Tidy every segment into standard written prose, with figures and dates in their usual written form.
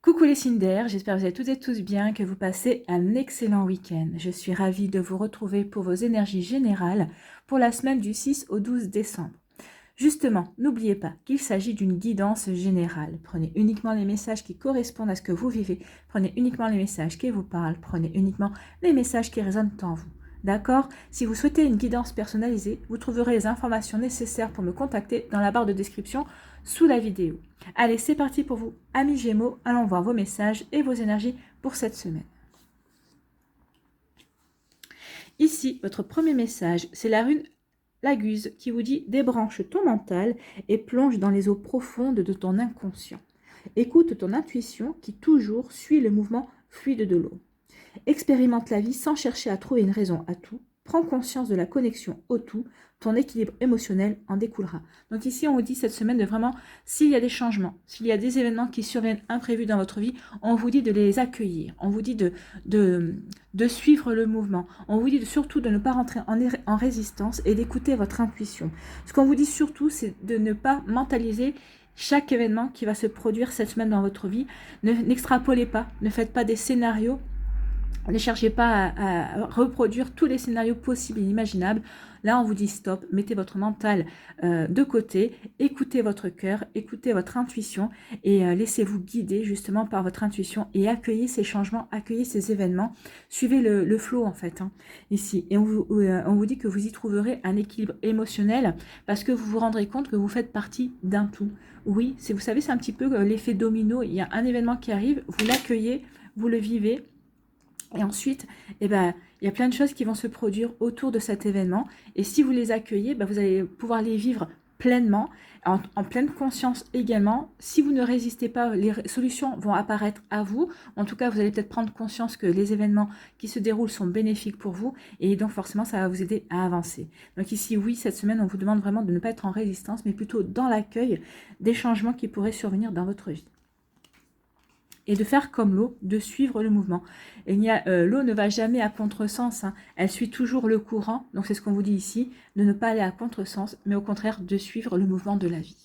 Coucou les Cinder, j'espère que vous allez toutes et tous bien, que vous passez un excellent week-end. Je suis ravie de vous retrouver pour vos énergies générales pour la semaine du 6 au 12 décembre. Justement, n'oubliez pas qu'il s'agit d'une guidance générale. Prenez uniquement les messages qui correspondent à ce que vous vivez, prenez uniquement les messages qui vous parlent, prenez uniquement les messages qui résonnent en vous. D'accord? Si vous souhaitez une guidance personnalisée, vous trouverez les informations nécessaires pour me contacter dans la barre de description sous la vidéo. Allez, c'est parti pour vous, amis Gémeaux, allons voir vos messages et vos énergies pour cette semaine. Ici, votre premier message, c'est la rune Laguse qui vous dit « Débranche ton mental et plonge dans les eaux profondes de ton inconscient. Écoute ton intuition qui toujours suit le mouvement fluide de l'eau. Expérimente la vie sans chercher à trouver une raison à tout. Prends conscience de la connexion au tout. Ton équilibre émotionnel en découlera. » Donc ici, on vous dit cette semaine de vraiment, s'il y a des changements, s'il y a des événements qui surviennent imprévus dans votre vie, on vous dit de les accueillir. On vous dit de suivre le mouvement. On vous dit surtout de ne pas rentrer en résistance et d'écouter votre intuition. Ce qu'on vous dit surtout, c'est de ne pas mentaliser chaque événement qui va se produire cette semaine dans votre vie. N'extrapolez pas, ne faites pas des scénarios. Ne cherchez pas à reproduire tous les scénarios possibles et imaginables. Là, on vous dit stop, mettez votre mental de côté, écoutez votre cœur, écoutez votre intuition et laissez-vous guider justement par votre intuition et accueillez ces changements, accueillez ces événements. Suivez le flow en fait, ici. Et on vous dit que vous y trouverez un équilibre émotionnel parce que vous vous rendrez compte que vous faites partie d'un tout. Oui, vous savez, c'est un petit peu l'effet domino. Il y a un événement qui arrive, vous l'accueillez, vous le vivez. Et ensuite, il y a plein de choses qui vont se produire autour de cet événement. Et si vous les accueillez, vous allez pouvoir les vivre pleinement, en pleine conscience également. Si vous ne résistez pas, les solutions vont apparaître à vous. En tout cas, vous allez peut-être prendre conscience que les événements qui se déroulent sont bénéfiques pour vous. Et donc, forcément, ça va vous aider à avancer. Donc ici, oui, cette semaine, on vous demande vraiment de ne pas être en résistance, mais plutôt dans l'accueil des changements qui pourraient survenir dans votre vie. Et de faire comme l'eau, de suivre le mouvement. L'eau ne va jamais à contresens, elle suit toujours le courant, donc c'est ce qu'on vous dit ici, de ne pas aller à contresens, mais au contraire de suivre le mouvement de la vie.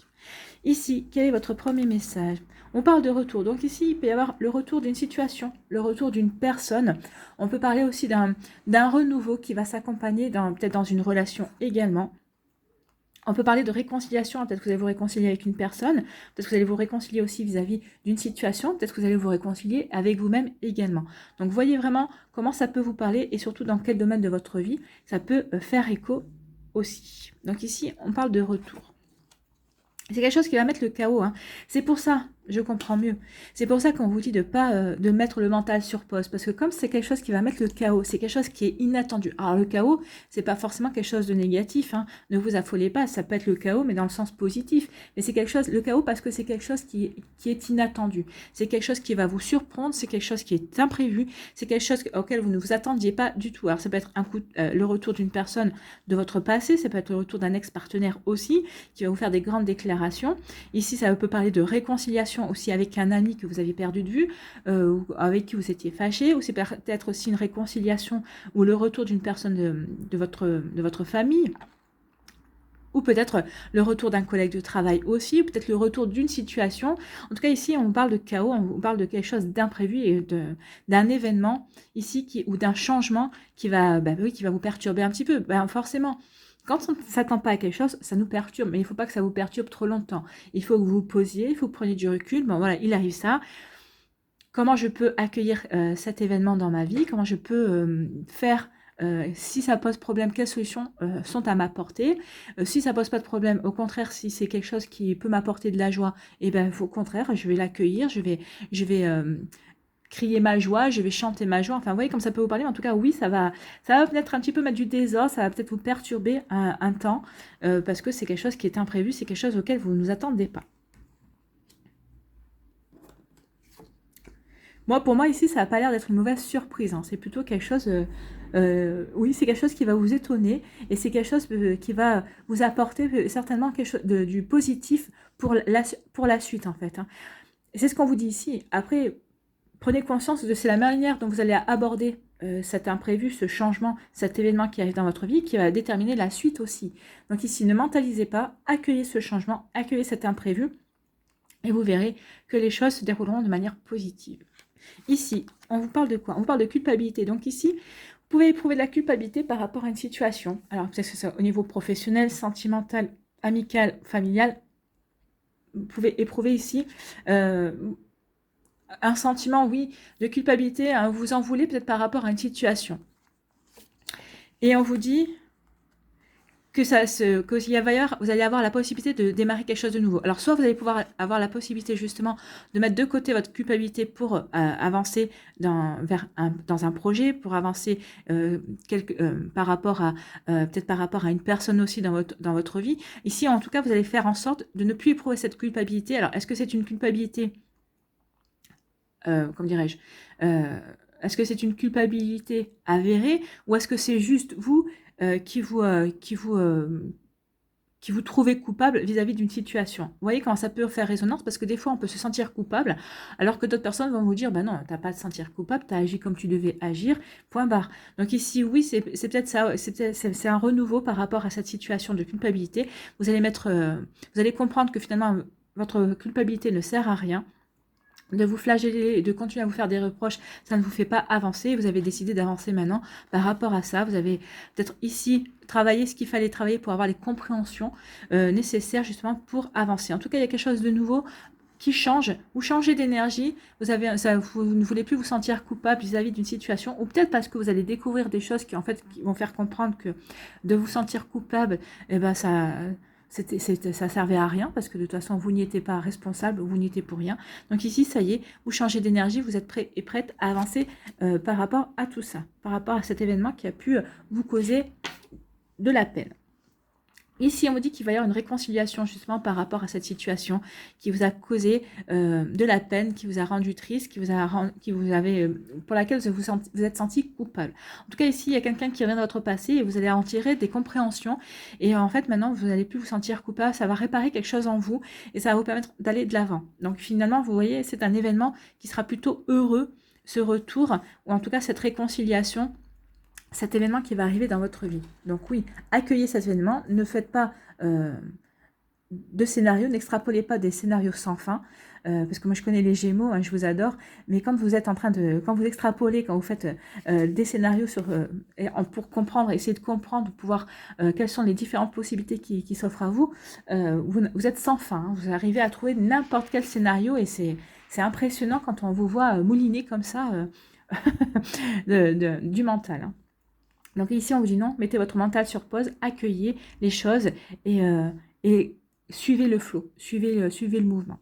Ici, quel est votre premier message? On parle de retour, donc ici il peut y avoir le retour d'une situation, le retour d'une personne, on peut parler aussi d'un renouveau qui va s'accompagner peut-être dans une relation également. On peut parler de réconciliation, peut-être que vous allez vous réconcilier avec une personne, peut-être que vous allez vous réconcilier aussi vis-à-vis d'une situation, peut-être que vous allez vous réconcilier avec vous-même également. Donc voyez vraiment comment ça peut vous parler et surtout dans quel domaine de votre vie ça peut faire écho aussi. Donc ici, on parle de retour. C'est quelque chose qui va mettre le chaos. C'est pour ça, je comprends mieux. C'est pour ça qu'on vous dit de pas de mettre le mental sur pause. Parce que comme c'est quelque chose qui va mettre le chaos, c'est quelque chose qui est inattendu. Alors le chaos, c'est pas forcément quelque chose de négatif. Ne vous affolez pas, ça peut être le chaos, mais dans le sens positif. Mais c'est quelque chose, le chaos, parce que c'est quelque chose qui est inattendu. C'est quelque chose qui va vous surprendre, c'est quelque chose qui est imprévu, c'est quelque chose auquel vous ne vous attendiez pas du tout. Alors ça peut être le retour d'une personne de votre passé, ça peut être le retour d'un ex-partenaire aussi, qui va vous faire des grandes déclarations. Ici, ça peut parler de réconciliation aussi avec un ami que vous avez perdu de vue, ou avec qui vous étiez fâché, ou c'est peut-être aussi une réconciliation ou le retour d'une personne de votre famille, ou peut-être le retour d'un collègue de travail aussi, ou peut-être le retour d'une situation. En tout cas, ici, on parle de chaos, on parle de quelque chose d'imprévu et d'un événement ici ou d'un changement qui va vous perturber un petit peu. Forcément. Quand on ne s'attend pas à quelque chose, ça nous perturbe, mais il ne faut pas que ça vous perturbe trop longtemps. Il faut que vous vous posiez, il faut que vous preniez du recul. Bon, voilà, il arrive ça. Comment je peux accueillir cet événement dans ma vie? Comment je peux faire, si ça pose problème, quelles solutions sont à ma portée? Si ça pose pas de problème, au contraire, si c'est quelque chose qui peut m'apporter de la joie, au contraire, je vais l'accueillir, je vais crier ma joie, je vais chanter ma joie, enfin vous voyez comme ça peut vous parler, mais en tout cas oui, ça va peut-être un petit peu mettre du désordre, ça va peut-être vous perturber un temps, parce que c'est quelque chose qui est imprévu, c'est quelque chose auquel vous ne vous attendez pas. Pour moi ici, ça n'a pas l'air d'être une mauvaise surprise, c'est plutôt quelque chose, oui, c'est quelque chose qui va vous étonner, et c'est quelque chose qui va vous apporter certainement quelque chose du positif pour la suite en fait. C'est ce qu'on vous dit ici. Après, prenez conscience de c'est la manière dont vous allez aborder cet imprévu, ce changement, cet événement qui arrive dans votre vie qui va déterminer la suite aussi. Donc ici, ne mentalisez pas, accueillez ce changement, accueillez cet imprévu Et vous verrez que les choses se dérouleront de manière positive. Ici, on vous parle de quoi? On vous parle de culpabilité. Donc ici, vous pouvez éprouver de la culpabilité par rapport à une situation. Alors peut-être que c'est au niveau professionnel, sentimental, amical, familial. Vous pouvez éprouver ici un sentiment, oui, de culpabilité. Hein, vous en voulez peut-être par rapport à une situation. Et on vous dit que vous allez avoir la possibilité de démarrer quelque chose de nouveau. Alors, soit vous allez pouvoir avoir la possibilité justement de mettre de côté votre culpabilité pour avancer dans un projet, pour avancer par rapport à peut-être par rapport à une personne aussi dans votre vie. Ici, en tout cas, vous allez faire en sorte de ne plus éprouver cette culpabilité. Alors, est-ce que c'est une culpabilité, comment dirais-je, est-ce que c'est une culpabilité avérée ou est-ce que c'est juste vous qui vous trouvez coupable vis-à-vis d'une situation? Vous voyez comment ça peut faire résonance, parce que des fois on peut se sentir coupable alors que d'autres personnes vont vous dire ben non, t'as pas à te sentir coupable, tu as agi comme tu devais agir, point barre. Donc ici oui, c'est peut-être ça, c'est un renouveau par rapport à cette situation de culpabilité. Vous allez comprendre que finalement votre culpabilité ne sert à rien. De vous flageller et de continuer à vous faire des reproches, ça ne vous fait pas avancer. Vous avez décidé d'avancer maintenant par rapport à ça. Vous avez peut-être ici travaillé ce qu'il fallait travailler pour avoir les compréhensions nécessaires justement pour avancer. En tout cas, il y a quelque chose de nouveau qui change. Vous changez d'énergie, vous ne voulez plus vous sentir coupable vis-à-vis d'une situation, ou peut-être parce que vous allez découvrir des choses qui vont faire comprendre que de vous sentir coupable, eh ben ça servait à rien, parce que de toute façon vous n'y étiez pas responsable, vous n'y étiez pour rien. Donc ici, ça y est, vous changez d'énergie, vous êtes prêt et prête à avancer par rapport à tout ça, par rapport à cet événement qui a pu vous causer de la peine. Ici, on vous dit qu'il va y avoir une réconciliation justement par rapport à cette situation qui vous a causé de la peine, qui vous a rendu triste, pour laquelle vous êtes senti coupable. En tout cas, ici, il y a quelqu'un qui revient de votre passé et vous allez en tirer des compréhensions. Et en fait, maintenant, vous n'allez plus vous sentir coupable. Ça va réparer quelque chose en vous et ça va vous permettre d'aller de l'avant. Donc finalement, vous voyez, c'est un événement qui sera plutôt heureux, ce retour, ou en tout cas cette réconciliation, cet événement qui va arriver dans votre vie. Donc oui, accueillez cet événement, ne faites pas de scénarios, n'extrapolez pas des scénarios sans fin, parce que moi je connais les Gémeaux, hein, je vous adore, mais quand vous êtes quand vous extrapolez, quand vous faites des scénarios pour comprendre, essayer de comprendre, pouvoir quelles sont les différentes possibilités qui s'offrent à vous, vous êtes sans fin, hein, vous arrivez à trouver n'importe quel scénario et c'est impressionnant quand on vous voit mouliner comme ça du mental. Hein. Donc ici, on vous dit non, mettez votre mental sur pause, accueillez les choses et suivez le flow, suivez le mouvement.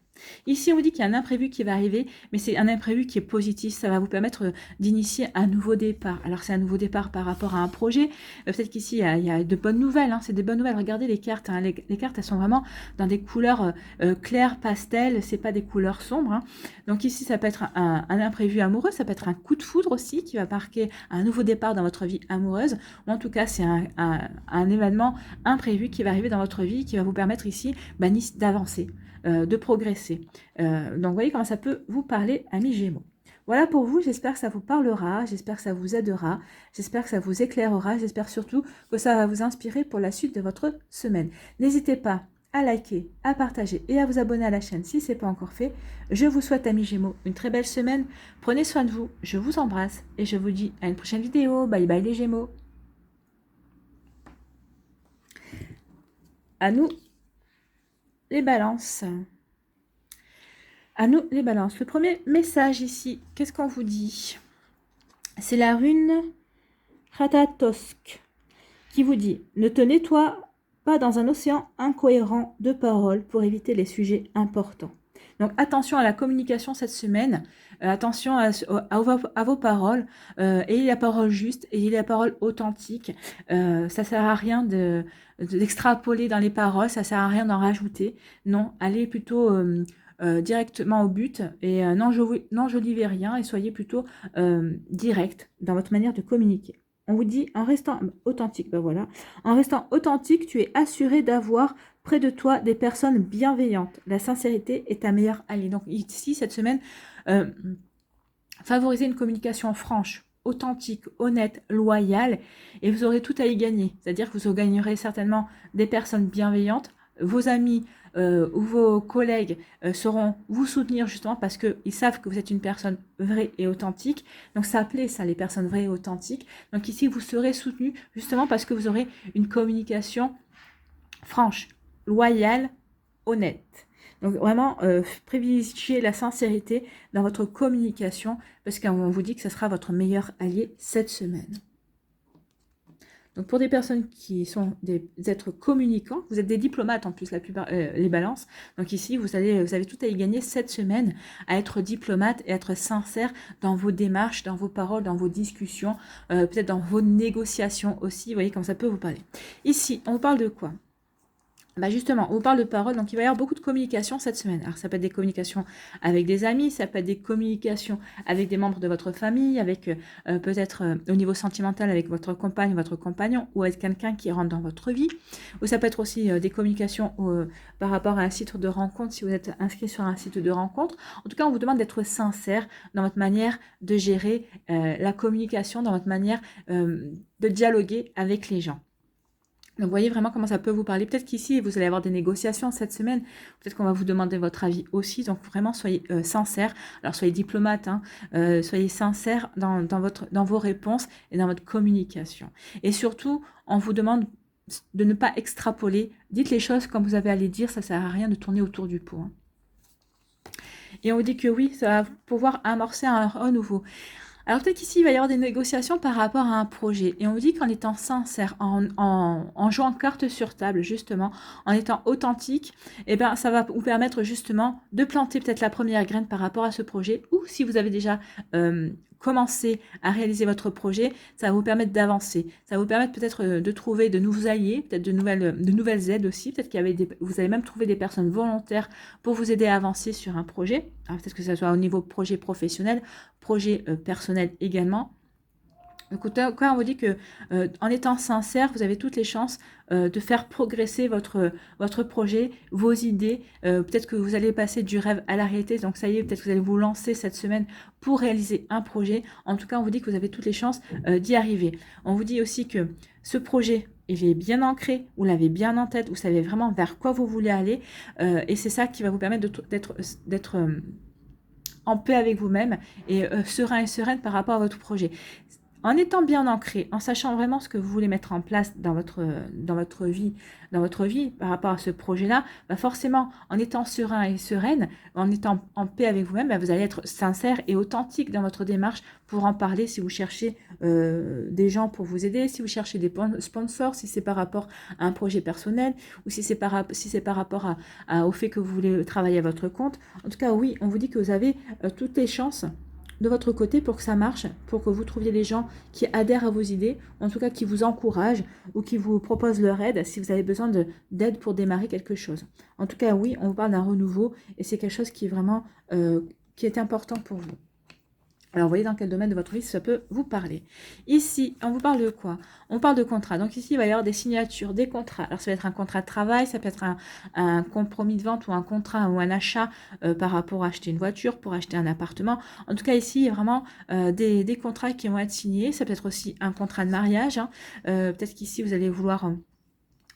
Ici, on vous dit qu'il y a un imprévu qui va arriver, mais c'est un imprévu qui est positif. Ça va vous permettre d'initier un nouveau départ. Alors, c'est un nouveau départ par rapport à un projet. Peut-être qu'ici, il y a de bonnes nouvelles. Hein, c'est des bonnes nouvelles. Regardez les cartes. Hein, les cartes, elles sont vraiment dans des couleurs claires, pastel. C'est pas des couleurs sombres. Hein. Donc ici, ça peut être un imprévu amoureux. Ça peut être un coup de foudre aussi qui va marquer un nouveau départ dans votre vie amoureuse. Ou en tout cas, c'est un événement imprévu qui va arriver dans votre vie, qui va vous permettre ici d'avancer. De progresser. Donc, vous voyez comment ça peut vous parler, amis Gémeaux. Voilà pour vous, j'espère que ça vous parlera, j'espère que ça vous aidera, j'espère que ça vous éclairera, j'espère surtout que ça va vous inspirer pour la suite de votre semaine. N'hésitez pas à liker, à partager et à vous abonner à la chaîne si ce n'est pas encore fait. Je vous souhaite, amis Gémeaux, une très belle semaine. Prenez soin de vous, je vous embrasse et je vous dis à une prochaine vidéo. Bye bye les Gémeaux. À nous les balances. À nous les balances. Le premier message ici, qu'est-ce qu'on vous dit? C'est la rune Ratatosk qui vous dit « Ne te nettoie pas dans un océan incohérent de paroles pour éviter les sujets importants. » Donc attention à la communication cette semaine, attention à vos paroles, ayez la parole juste, ayez la parole authentique. Ça sert à rien d'extrapoler dans les paroles, ça sert à rien d'en rajouter. Non, allez plutôt directement au but et n'enjolivez rien et soyez plutôt direct dans votre manière de communiquer. On vous dit, en restant authentique, ben voilà, en restant authentique, tu es assuré d'avoir près de toi des personnes bienveillantes. La sincérité est ta meilleure alliée. Donc ici, cette semaine, favorisez une communication franche, authentique, honnête, loyale, et vous aurez tout à y gagner. C'est-à-dire que vous gagnerez certainement des personnes bienveillantes, vos amis ou vos collègues sauront vous soutenir justement parce qu'ils savent que vous êtes une personne vraie et authentique. Donc ça plaît ça, les personnes vraies et authentiques. Donc ici, vous serez soutenu justement parce que vous aurez une communication franche, loyale, honnête. Donc vraiment, privilégiez la sincérité dans votre communication parce qu'on vous dit que ce sera votre meilleur allié cette semaine. Donc pour des personnes qui sont des êtres communicants, vous êtes des diplomates en plus, la plupart, les balances. Donc ici, vous avez tout à y gagner cette semaine à être diplomate et être sincère dans vos démarches, dans vos paroles, dans vos discussions, peut-être dans vos négociations aussi. Vous voyez comme ça peut vous parler. Ici, on vous parle de quoi ? Bah justement, on vous parle de parole, donc il va y avoir beaucoup de communication cette semaine. Alors ça peut être des communications avec des amis, ça peut être des communications avec des membres de votre famille, avec peut-être au niveau sentimental avec votre compagne, votre compagnon, ou avec quelqu'un qui rentre dans votre vie. Ou ça peut être aussi des communications par rapport à un site de rencontre, si vous êtes inscrit sur un site de rencontre. En tout cas, on vous demande d'être sincère dans votre manière de gérer la communication, dans votre manière de dialoguer avec les gens. Donc, vous voyez vraiment comment ça peut vous parler. Peut-être qu'ici, vous allez avoir des négociations cette semaine. Peut-être qu'on va vous demander votre avis aussi. Donc, vraiment, soyez sincères. Alors, soyez diplomate, hein. Soyez sincères dans vos réponses et dans votre communication. Et surtout, on vous demande de ne pas extrapoler. Dites les choses comme vous avez à les dire. Ça ne sert à rien de tourner autour du pot, hein. Et on vous dit que oui, ça va pouvoir amorcer un renouveau. Alors peut-être qu'ici, il va y avoir des négociations par rapport à un projet. Et on vous dit qu'en étant sincère, en jouant carte sur table, justement, en étant authentique, eh ben, ça va vous permettre justement de planter peut-être la première graine par rapport à ce projet. Ou si vous avez déjà commencé à réaliser votre projet, ça va vous permettre d'avancer. Ça va vous permettre peut-être de trouver de nouveaux alliés, peut-être de nouvelles aides aussi. Peut-être vous allez même trouver des personnes volontaires pour vous aider à avancer sur un projet. Alors peut-être que ce soit au niveau projet professionnel, projet personnel également. Donc, quand on vous dit que en étant sincère, vous avez toutes les chances de faire progresser votre projet, vos idées. Peut-être que vous allez passer du rêve à la réalité. Donc ça y est, peut-être que vous allez vous lancer cette semaine pour réaliser un projet. En tout cas, on vous dit que vous avez toutes les chances d'y arriver. On vous dit aussi que ce projet, il est bien ancré, vous l'avez bien en tête, vous savez vraiment vers quoi vous voulez aller. Et c'est ça qui va vous permettre d'être en paix avec vous-même et serein et sereine par rapport à votre projet. En étant bien ancré, en sachant vraiment ce que vous voulez mettre en place dans votre vie par rapport à ce projet-là, bah forcément, en étant serein et sereine, en étant en paix avec vous-même, bah vous allez être sincère et authentique dans votre démarche pour en parler si vous cherchez des gens pour vous aider, si vous cherchez des sponsors, si c'est par rapport à un projet personnel ou si c'est par rapport au fait que vous voulez travailler à votre compte. En tout cas, oui, on vous dit que vous avez toutes les chances de votre côté pour que ça marche, pour que vous trouviez des gens qui adhèrent à vos idées, en tout cas qui vous encouragent ou qui vous proposent leur aide si vous avez besoin d'aide pour démarrer quelque chose. En tout cas, oui, on vous parle d'un renouveau et c'est quelque chose qui est vraiment qui est important pour vous. Alors, vous voyez dans quel domaine de votre vie ça peut vous parler. Ici, on vous parle de quoi? On parle de contrat. Donc ici, il va y avoir des signatures, des contrats. Alors, ça va être un contrat de travail, ça peut être un compromis de vente ou un contrat ou un achat par rapport à acheter une voiture, pour acheter un appartement. En tout cas, ici, il y a vraiment des contrats qui vont être signés. Ça peut être aussi un contrat de mariage, hein. Peut-être qu'ici, vous allez vouloir...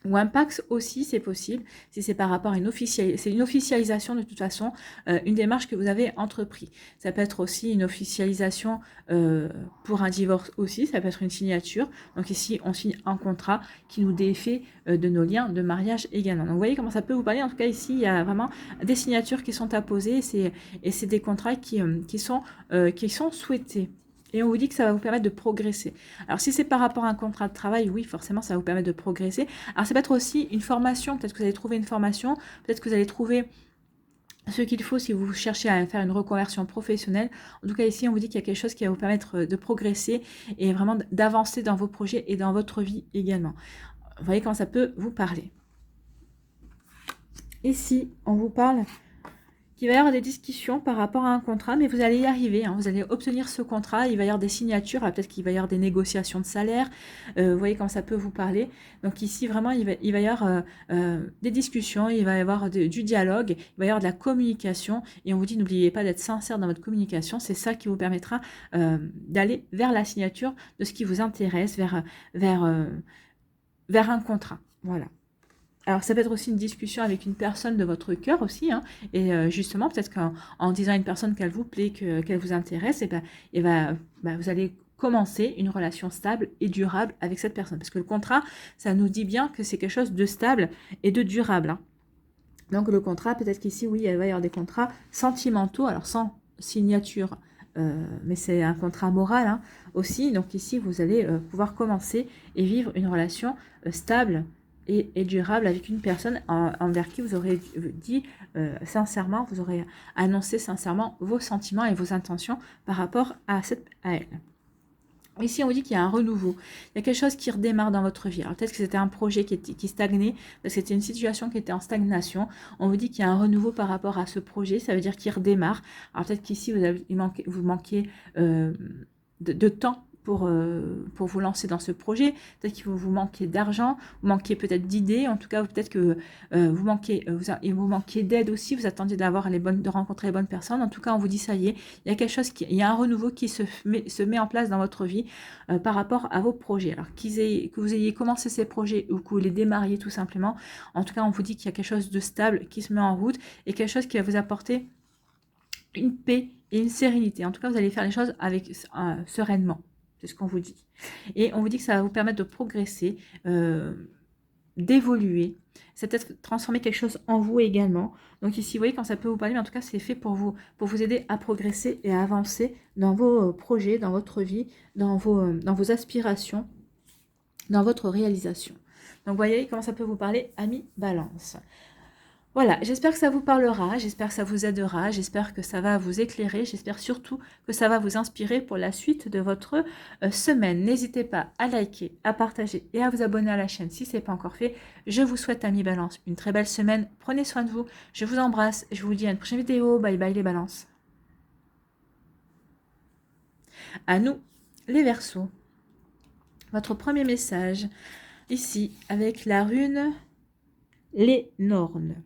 ou un Pax aussi, c'est possible, si c'est par rapport à une officialisation de toute façon, une démarche que vous avez entreprise. Ça peut être aussi une officialisation pour un divorce aussi, ça peut être une signature. Donc ici, on signe un contrat qui nous défait de nos liens de mariage également. Donc vous voyez comment ça peut vous parler. En tout cas, ici, il y a vraiment des signatures qui sont apposées et c'est des contrats qui sont souhaités. Et on vous dit que ça va vous permettre de progresser. Alors, si c'est par rapport à un contrat de travail, oui, forcément, ça va vous permettre de progresser. Alors, ça peut être aussi une formation. Peut-être que vous allez trouver une formation. Peut-être que vous allez trouver ce qu'il faut si vous cherchez à faire une reconversion professionnelle. En tout cas, ici, on vous dit qu'il y a quelque chose qui va vous permettre de progresser et vraiment d'avancer dans vos projets et dans votre vie également. Vous voyez comment ça peut vous parler. Ici, on vous parle... Il va y avoir des discussions par rapport à un contrat, mais vous allez y arriver, hein. Vous allez obtenir ce contrat, il va y avoir des signatures, peut-être qu'il va y avoir des négociations de salaire, vous voyez comment ça peut vous parler. Donc ici, vraiment, il va y avoir des discussions, il va y avoir du dialogue, il va y avoir de la communication, et on vous dit, n'oubliez pas d'être sincère dans votre communication, c'est ça qui vous permettra d'aller vers la signature de ce qui vous intéresse, vers un contrat. Voilà. Alors, ça peut être aussi une discussion avec une personne de votre cœur aussi, hein, et justement, peut-être qu'en disant à une personne qu'elle vous plaît, qu'elle vous intéresse, vous allez commencer une relation stable et durable avec cette personne. Parce que le contrat, ça nous dit bien que c'est quelque chose de stable et de durable, hein. Donc, le contrat, peut-être qu'ici, oui, il va y avoir des contrats sentimentaux, alors sans signature, mais c'est un contrat moral, hein, aussi. Donc, ici, vous allez pouvoir commencer et vivre une relation stable et durable avec une personne envers qui vous aurez dit sincèrement, vous aurez annoncé sincèrement vos sentiments et vos intentions par rapport à elle. Ici, on vous dit qu'il y a un renouveau. Il y a quelque chose qui redémarre dans votre vie. Alors, peut-être que c'était un projet qui stagnait, parce que c'était une situation qui était en stagnation. On vous dit qu'il y a un renouveau par rapport à ce projet. Ça veut dire qu'il redémarre. Alors, peut-être qu'ici, vous manquez de temps pour vous lancer dans ce projet. Peut-être qu'il vous manquez d'argent, vous manquez peut-être d'idées. En tout cas, peut-être que vous manquez d'aide aussi. Vous attendiez de rencontrer les bonnes personnes. En tout cas, on vous dit ça y est, il y a quelque chose, il y a un renouveau qui se met en place dans votre vie par rapport à vos projets. Alors, que vous ayez commencé ces projets ou que vous les démarriez tout simplement, en tout cas, on vous dit qu'il y a quelque chose de stable qui se met en route et quelque chose qui va vous apporter une paix et une sérénité. En tout cas, vous allez faire les choses avec sereinement. C'est ce qu'on vous dit. Et on vous dit que ça va vous permettre de progresser, d'évoluer. Ça peut-être transformer quelque chose en vous également. Donc ici, vous voyez, quand ça peut vous parler, mais en tout cas, c'est fait pour vous aider à progresser et à avancer dans vos projets, dans votre vie, dans vos aspirations, dans votre réalisation. Donc, vous voyez comment ça peut vous parler, amis Balance. Voilà, j'espère que ça vous parlera, j'espère que ça vous aidera, j'espère que ça va vous éclairer, j'espère surtout que ça va vous inspirer pour la suite de votre semaine. N'hésitez pas à liker, à partager et à vous abonner à la chaîne si ce n'est pas encore fait. Je vous souhaite, amis Balance, une très belle semaine. Prenez soin de vous, je vous embrasse, je vous dis à une prochaine vidéo. Bye bye les Balances. À nous, les Verseaux. Votre premier message, ici, avec la rune Lénorne.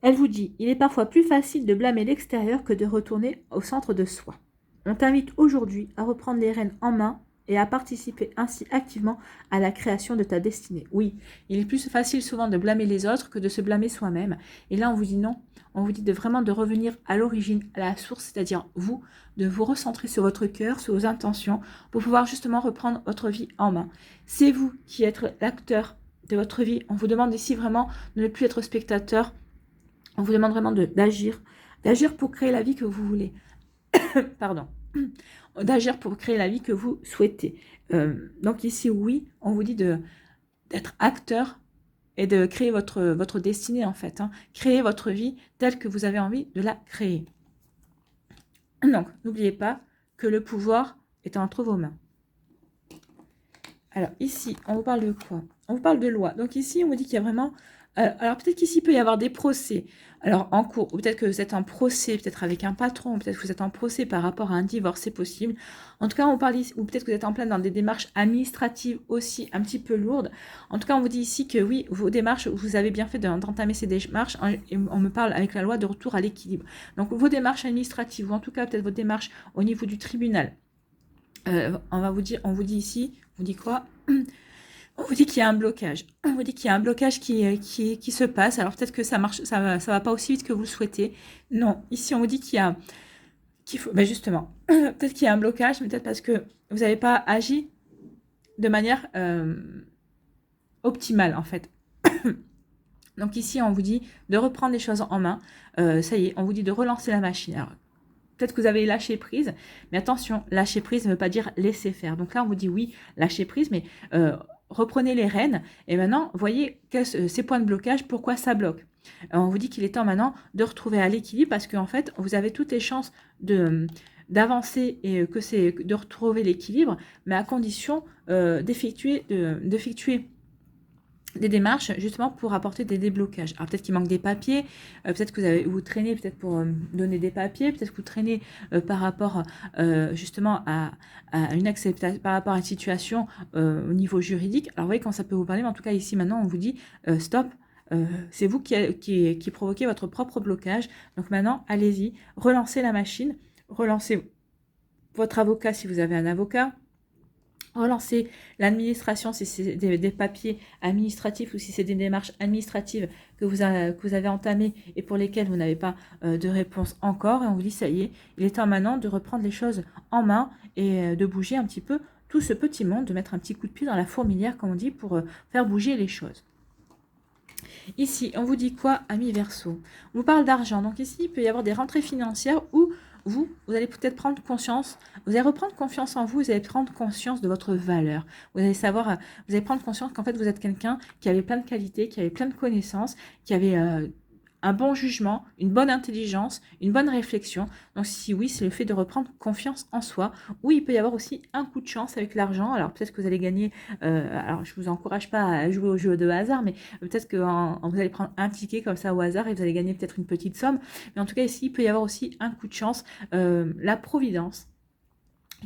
Elle vous dit, il est parfois plus facile de blâmer l'extérieur que de retourner au centre de soi. On t'invite aujourd'hui à reprendre les rênes en main et à participer ainsi activement à la création de ta destinée. Oui, il est plus facile souvent de blâmer les autres que de se blâmer soi-même. Et là, on vous dit non. On vous dit vraiment de revenir à l'origine, à la source, c'est-à-dire vous, de vous recentrer sur votre cœur, sur vos intentions, pour pouvoir justement reprendre votre vie en main. C'est vous qui êtes l'acteur de votre vie. On vous demande ici vraiment de ne plus être spectateur. On vous demande vraiment d'agir pour créer la vie que vous voulez. Pardon. D'agir pour créer la vie que vous souhaitez. Donc ici, oui, on vous dit d'être acteur et de créer votre destinée, en fait. Hein. Créer votre vie telle que vous avez envie de la créer. Donc, n'oubliez pas que le pouvoir est entre vos mains. Alors, ici, on vous parle de quoi? On vous parle de loi. Donc ici, on vous dit qu'il y a vraiment... Alors, peut-être qu'ici, il peut y avoir des procès. Alors, en cours, ou peut-être que vous êtes en procès, peut-être avec un patron, peut-être que vous êtes en procès par rapport à un divorce, c'est possible. En tout cas, on parle ici, ou peut-être que vous êtes en plein dans des démarches administratives aussi un petit peu lourdes. En tout cas, on vous dit ici que oui, vos démarches, vous avez bien fait d'entamer ces démarches. Et on me parle avec la loi de retour à l'équilibre. Donc, vos démarches administratives, ou en tout cas, peut-être vos démarches au niveau du tribunal. On vous dit ici, on vous dit quoi? On vous dit qu'il y a un blocage. On vous dit qu'il y a un blocage qui se passe. Alors peut-être que ça va pas aussi vite que vous le souhaitez. Non, ici on vous dit qu'il faut, justement, peut-être qu'il y a un blocage, mais peut-être parce que vous n'avez pas agi de manière optimale en fait. Donc ici on vous dit de reprendre les choses en main. Ça y est, on vous dit de relancer la machine. Alors peut-être que vous avez lâché prise, mais attention, lâcher prise ne veut pas dire laisser faire. Donc là on vous dit oui, lâcher prise, mais reprenez les rênes et maintenant, voyez ces points de blocage, pourquoi ça bloque. On vous dit qu'il est temps maintenant de retrouver à l'équilibre parce qu'en fait, vous avez toutes les chances d'avancer et de retrouver l'équilibre, mais à condition d'effectuer des démarches justement pour apporter des déblocages. Alors peut-être qu'il manque des papiers, peut-être que vous traînez peut-être pour donner des papiers, peut-être que vous traînez par rapport justement à une acceptation, par rapport à une situation au niveau juridique. Alors vous voyez quand ça peut vous parler, mais en tout cas ici maintenant on vous dit stop. C'est vous qui provoquez votre propre blocage. Donc maintenant, allez-y, relancez la machine, relancez votre avocat si vous avez un avocat. relancer l'administration, si c'est des papiers administratifs ou si c'est des démarches administratives que vous avez entamées et pour lesquelles vous n'avez pas de réponse encore. Et on vous dit, ça y est, il est temps maintenant de reprendre les choses en main et de bouger un petit peu tout ce petit monde, de mettre un petit coup de pied dans la fourmilière, comme on dit, pour faire bouger les choses. Ici, on vous dit quoi, amis Verseau? On vous parle d'argent. Donc ici, il peut y avoir des rentrées financières où vous allez peut-être prendre conscience, vous allez reprendre confiance en vous, vous allez prendre conscience de votre valeur. Vous allez savoir, vous allez prendre conscience qu'en fait, vous êtes quelqu'un qui avait plein de qualités, qui avait plein de connaissances, qui avait un bon jugement, une bonne intelligence, une bonne réflexion. Donc si oui, c'est le fait de reprendre confiance en soi. Oui, il peut y avoir aussi un coup de chance avec l'argent. Alors peut-être que vous allez gagner, alors je vous encourage pas à jouer au jeu de hasard, mais peut-être que vous allez prendre un ticket comme ça au hasard et vous allez gagner peut-être une petite somme. Mais en tout cas ici, il peut y avoir aussi un coup de chance, la providence,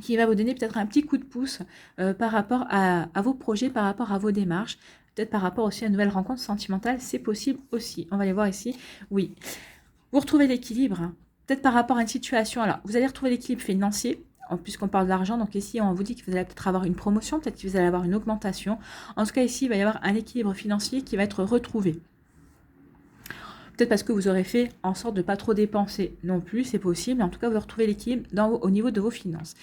qui va vous donner peut-être un petit coup de pouce par rapport à vos projets, par rapport à vos démarches, peut-être par rapport aussi à une nouvelle rencontre sentimentale, c'est possible aussi. On va aller voir ici, oui. Vous retrouvez l'équilibre, hein. Peut-être par rapport à une situation, alors vous allez retrouver l'équilibre financier, puisqu'on parle d'argent, donc ici on vous dit que vous allez peut-être avoir une promotion, peut-être que vous allez avoir une augmentation. En tout cas ici, il va y avoir un équilibre financier qui va être retrouvé. Peut-être parce que vous aurez fait en sorte de ne pas trop dépenser non plus, c'est possible. En tout cas, vous retrouvez l'équilibre au niveau de vos finances.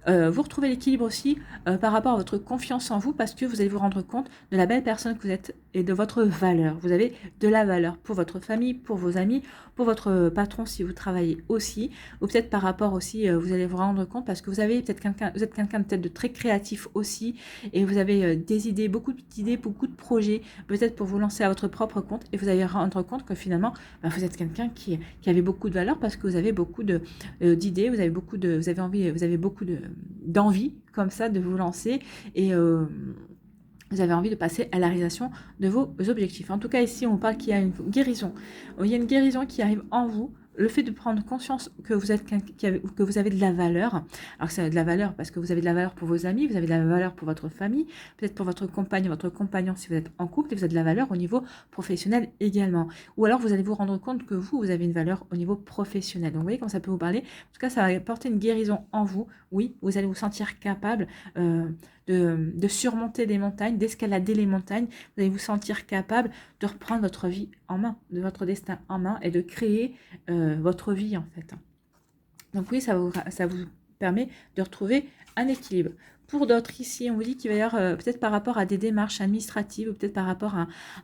Vous retrouvez l'équilibre aussi par rapport à votre confiance en vous parce que vous allez vous rendre compte de la belle personne que vous êtes et de votre valeur. Vous avez de la valeur pour votre famille, pour vos amis, pour votre patron si vous travaillez aussi, ou peut-être par rapport aussi, vous allez vous rendre compte parce que vous avez peut-être vous êtes quelqu'un peut-être de très créatif aussi et vous avez des idées, beaucoup d'idées, beaucoup de projets, peut-être pour vous lancer à votre propre compte et vous allez vous rendre compte que finalement, vous êtes quelqu'un qui avait beaucoup de valeur parce que vous avez beaucoup d'idées, vous avez beaucoup de, vous avez envie, vous avez beaucoup d'envie comme ça de vous lancer et vous avez envie de passer à la réalisation de vos objectifs. En tout cas, ici, on parle qu'il y a une guérison. Il y a une guérison qui arrive en vous. Le fait de prendre conscience que vous êtes que vous avez de la valeur. Alors ça a de la valeur parce que vous avez de la valeur pour vos amis, vous avez de la valeur pour votre famille, peut-être pour votre compagne, votre compagnon si vous êtes en couple, et vous avez de la valeur au niveau professionnel également. Ou alors vous allez vous rendre compte que vous avez une valeur au niveau professionnel. Donc vous voyez comment ça peut vous parler. En tout cas, ça va apporter une guérison en vous. Oui, vous allez vous sentir capable de surmonter des montagnes, d'escalader les montagnes. Vous allez vous sentir capable de reprendre votre vie en main, de votre destin en main et de créer votre vie en fait. Donc oui, ça vous permet de retrouver un équilibre. Pour d'autres ici, on vous dit qu'il va y avoir peut-être par rapport à des démarches administratives ou peut-être par rapport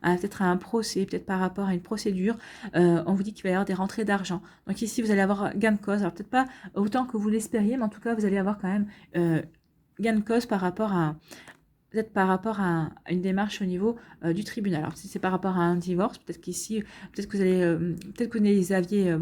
peut-être à un procès, peut-être par rapport à une procédure, on vous dit qu'il va y avoir des rentrées d'argent. Donc ici, vous allez avoir gain de cause. Alors peut-être pas autant que vous l'espériez, mais en tout cas, vous allez avoir quand même gain de cause par rapport à peut-être par rapport à une démarche au niveau du tribunal. Alors si c'est par rapport à un divorce, peut-être qu'ici, peut-être que vous allez, peut-être que vous aviez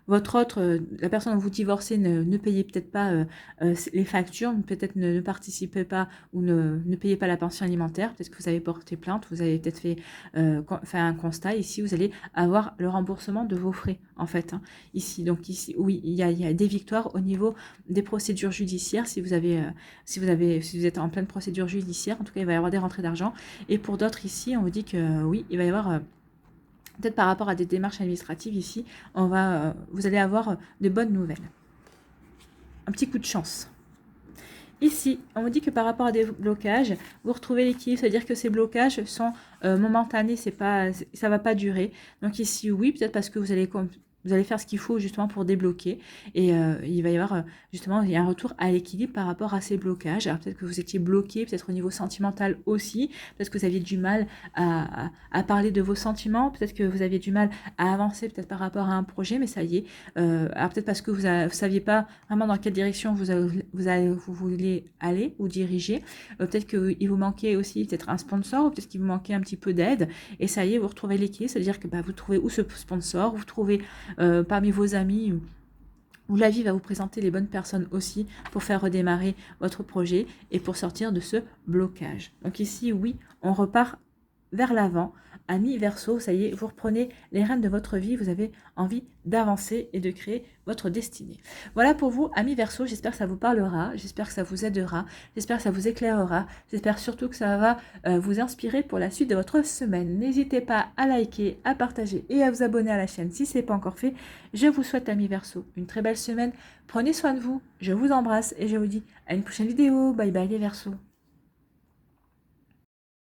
votre autre, la personne dont vous divorcez ne payait peut-être pas les factures, peut-être ne participait pas ou ne payait pas la pension alimentaire, peut-être que vous avez porté plainte, vous avez peut-être fait un constat, ici vous allez avoir le remboursement de vos frais en fait, hein, ici. Donc ici, oui, il y a des victoires au niveau des procédures judiciaires, si vous êtes en pleine procédure judiciaire, en tout cas il va y avoir des rentrées d'argent, et pour d'autres ici, on vous dit que oui, il va y avoir... peut-être par rapport à des démarches administratives ici, vous allez avoir de bonnes nouvelles. Un petit coup de chance. Ici, on vous dit que par rapport à des blocages, vous retrouvez l'équilibre, c'est-à-dire que ces blocages sont momentanés, ça ne va pas durer. Donc ici, oui, peut-être parce que vous allez faire ce qu'il faut justement pour débloquer et il va y avoir justement il y a un retour à l'équilibre par rapport à ces blocages. Alors peut-être que vous étiez bloqué, peut-être au niveau sentimental aussi, peut-être que vous aviez du mal à parler de vos sentiments, peut-être que vous aviez du mal à avancer peut-être par rapport à un projet, mais ça y est. Alors peut-être parce que vous ne saviez pas vraiment dans quelle direction vous vouliez aller ou diriger. Peut-être qu'il vous manquait aussi peut-être un sponsor, ou peut-être qu'il vous manquait un petit peu d'aide, et ça y est, vous retrouvez l'équilibre, c'est-à-dire que vous trouvez où ce sponsor, vous trouvez parmi vos amis où la vie va vous présenter les bonnes personnes aussi pour faire redémarrer votre projet et pour sortir de ce blocage. Donc ici, oui, on repart vers l'avant. Amis Verseau, ça y est, vous reprenez les rênes de votre vie, vous avez envie d'avancer et de créer votre destinée. Voilà pour vous, amis Verseau, j'espère que ça vous parlera, j'espère que ça vous aidera, j'espère que ça vous éclairera, j'espère surtout que ça va vous inspirer pour la suite de votre semaine. N'hésitez pas à liker, à partager et à vous abonner à la chaîne si ce n'est pas encore fait. Je vous souhaite, amis Verseau, une très belle semaine. Prenez soin de vous, je vous embrasse et je vous dis à une prochaine vidéo. Bye bye les Verseaux.